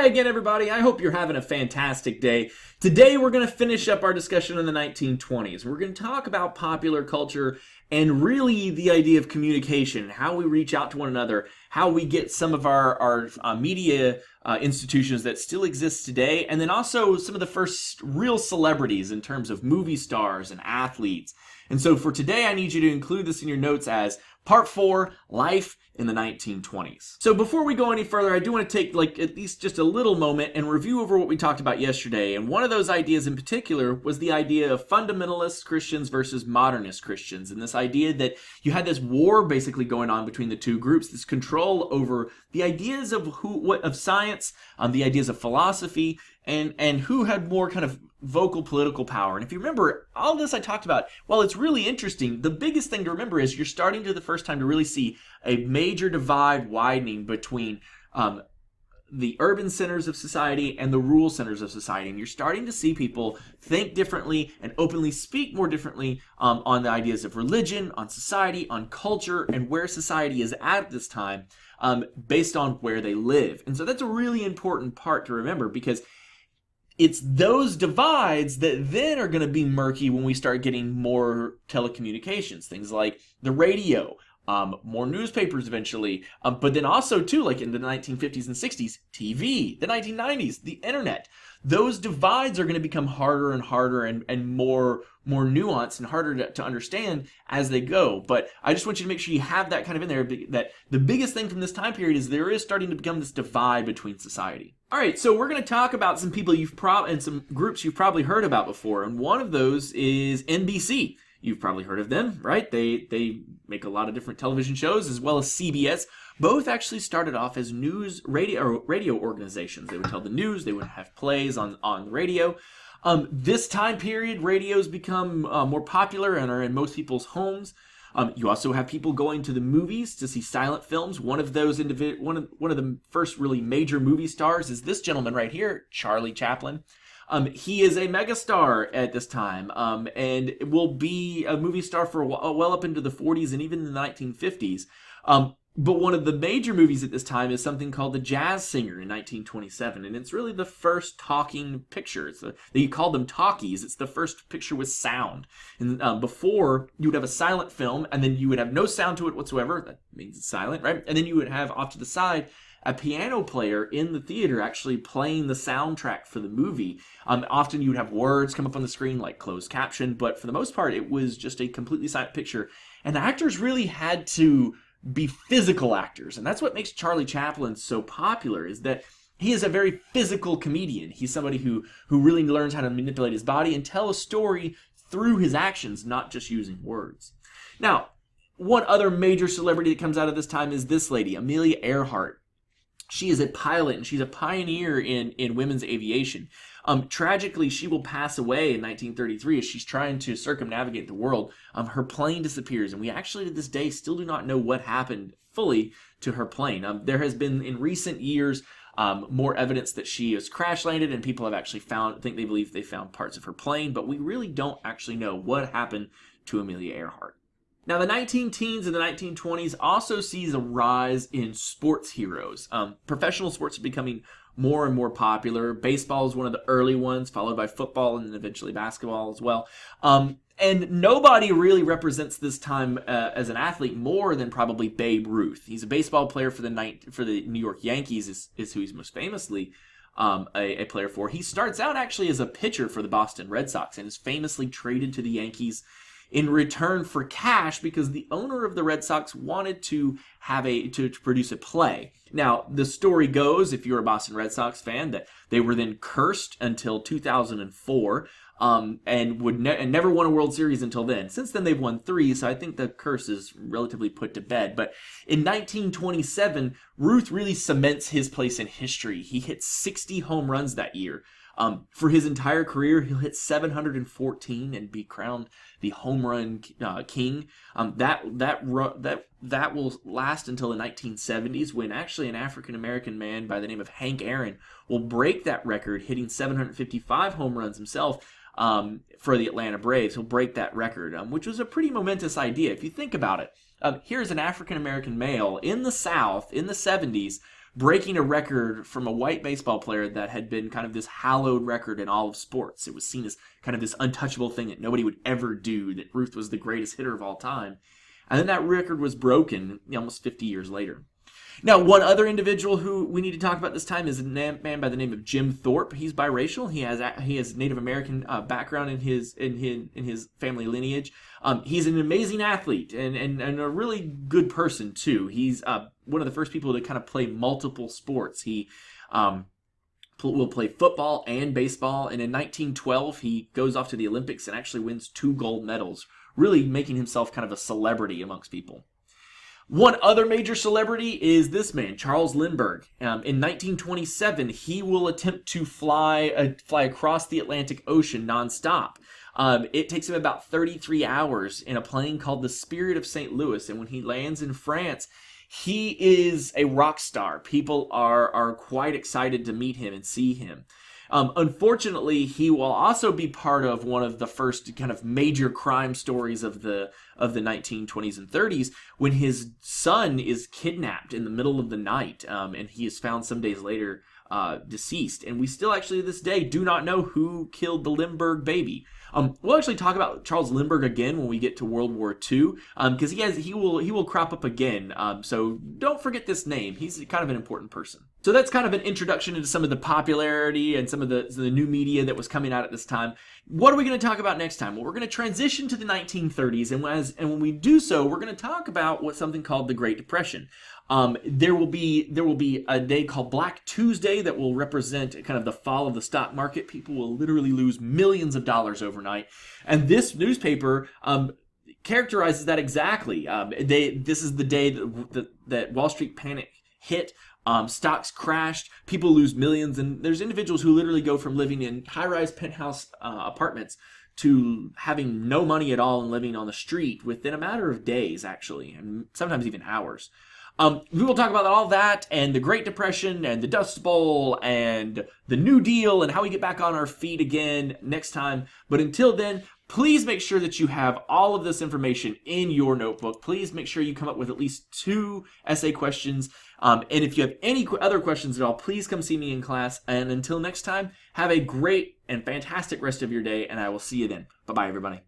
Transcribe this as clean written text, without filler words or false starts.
again, everybody. I hope you're having a fantastic day. Today, we're going to finish up our discussion on the 1920s. We're going to talk about popular culture and really the idea of communication, how we reach out to one another, how we get some of our media institutions that still exist today, and then also some of the first real celebrities in terms of movie stars and athletes. And so for today, I need you to include this in your notes as Part 4, Life in the 1920s. So before we go any further, I do want to take at least just a little moment and review over what we talked about yesterday. And one of those ideas in particular was the idea of fundamentalist Christians versus modernist Christians. And this idea that you had this war basically going on between the two groups, this control over the ideas of of science, the ideas of philosophy, and who had more kind of vocal political power. And if you remember, all this I talked about, while it's really interesting, the biggest thing to remember is you're starting to the first time to really see a major divide widening between the urban centers of society and the rural centers of society. And you're starting to see people think differently and openly speak more differently on the ideas of religion, on society, on culture, and where society is at this time based on where they live. And so that's a really important part to remember, because it's those divides that then are going to be murky when we start getting more telecommunications, things like the radio, more newspapers eventually, but then also too, like in the 1950s and 60s, TV, the 1990s, the internet. Those divides are going to become harder and harder and more nuanced and harder to understand as they go. But I just want you to make sure you have that kind of in there, that the biggest thing from this time period is there is starting to become this divide between society. All right, so we're going to talk about some people and some groups you've probably heard about before, and one of those is NBC. You've probably heard of them, right? They make a lot of different television shows, as well as CBS. Both actually started off as radio organizations. They would tell the news, they would have plays on the radio. This time period, radios become more popular and are in most people's homes. You also have people going to the movies to see silent films. One of those one of the first really major movie stars is this gentleman right here, Charlie Chaplin. He is a megastar at this time, and will be a movie star for well up into the 40s and even the 1950s. But one of the major movies at this time is something called The Jazz Singer in 1927, and it's really the first talking picture. They called them talkies. It's the first picture with sound. And before, you would have a silent film, and then you would have no sound to it whatsoever. That means it's silent, right? And then you would have off to the side a piano player in the theater actually playing the soundtrack for the movie. Often you would have words come up on the screen like closed caption, but for the most part, it was just a completely silent picture. And actors really had to be physical actors, and that's what makes Charlie Chaplin so popular, is that he is a very physical comedian. He's somebody who really learns how to manipulate his body and tell a story through his actions, not just using words. Now, one other major celebrity that comes out of this time is this lady, Amelia Earhart. She is a pilot, and she's a pioneer in women's aviation. Tragically, she will pass away in 1933 as she's trying to circumnavigate the world. Her plane disappears, and we actually to this day still do not know what happened fully to her plane. There has been in recent years more evidence that she has crash landed, and people have actually they believe they found parts of her plane, but we really don't actually know what happened to Amelia Earhart. Now, the 19-teens and the 1920s also sees a rise in sports heroes. Professional sports are becoming more and more popular. Baseball is one of the early ones, followed by football and then eventually basketball as well. And nobody really represents this time as an athlete more than probably Babe Ruth. He's a baseball player for the New York Yankees is who he's most famously a player for. He starts out actually as a pitcher for the Boston Red Sox and is famously traded to the Yankees in return for cash because the owner of the Red Sox wanted to have to produce a play. Now, the story goes, if you're a Boston Red Sox fan, that they were then cursed until 2004 and never won a World Series until then. Since then, they've won 3, so I think the curse is relatively put to bed. But in 1927, Ruth really cements his place in history. He hit 60 home runs that year. For his entire career, he'll hit 714 and be crowned the home run king. That will last until the 1970s, when actually an African-American man by the name of Hank Aaron will break that record, hitting 755 home runs himself for the Atlanta Braves. He'll break that record, which was a pretty momentous idea. If you think about it, here's an African-American male in the South in the 70s breaking a record from a white baseball player that had been kind of this hallowed record in all of sports. It was seen as kind of this untouchable thing that nobody would ever do, that Ruth was the greatest hitter of all time. And then that record was broken almost 50 years later. Now, one other individual who we need to talk about this time is a man by the name of Jim Thorpe. He's biracial. He has Native American background in his family lineage. He's an amazing athlete and a really good person too. He's one of the first people to kind of play multiple sports. He will play football and baseball, and in 1912 he goes off to the Olympics and actually wins 2 gold medals, really making himself kind of a celebrity amongst people. One other major celebrity is this man, Charles Lindbergh. In 1927, he will attempt to fly across the Atlantic Ocean nonstop. It takes him about 33 hours in a plane called the Spirit of St. Louis, and when he lands in France, he is a rock star. People are quite excited to meet him and see him. Unfortunately, he will also be part of one of the first kind of major crime stories of the 1920s and 30s, when his son is kidnapped in the middle of the night, and he is found some days later deceased. And we still actually to this day do not know who killed the Lindbergh baby. We'll actually talk about Charles Lindbergh again when we get to World War II, because he will crop up again. So don't forget this name. He's kind of an important person. So that's kind of an introduction into some of the popularity and some of the new media that was coming out at this time. What are we going to talk about next time? Well, we're going to transition to the 1930s, and when we do so, we're going to talk about something called the Great Depression. There will be a day called Black Tuesday that will represent kind of the fall of the stock market. People will literally lose millions of dollars overnight, and this newspaper characterizes that exactly. This is the day that Wall Street panic hit. Stocks crashed, people lose millions, and there's individuals who literally go from living in high-rise penthouse apartments to having no money at all and living on the street within a matter of days, actually, and sometimes even hours. We will talk about all that and the Great Depression and the Dust Bowl and the New Deal and how we get back on our feet again next time. But until then, please make sure that you have all of this information in your notebook. Please make sure you come up with at least 2 essay questions. And if you have any other questions at all, please come see me in class. And until next time, have a great and fantastic rest of your day, and I will see you then. Bye-bye, everybody.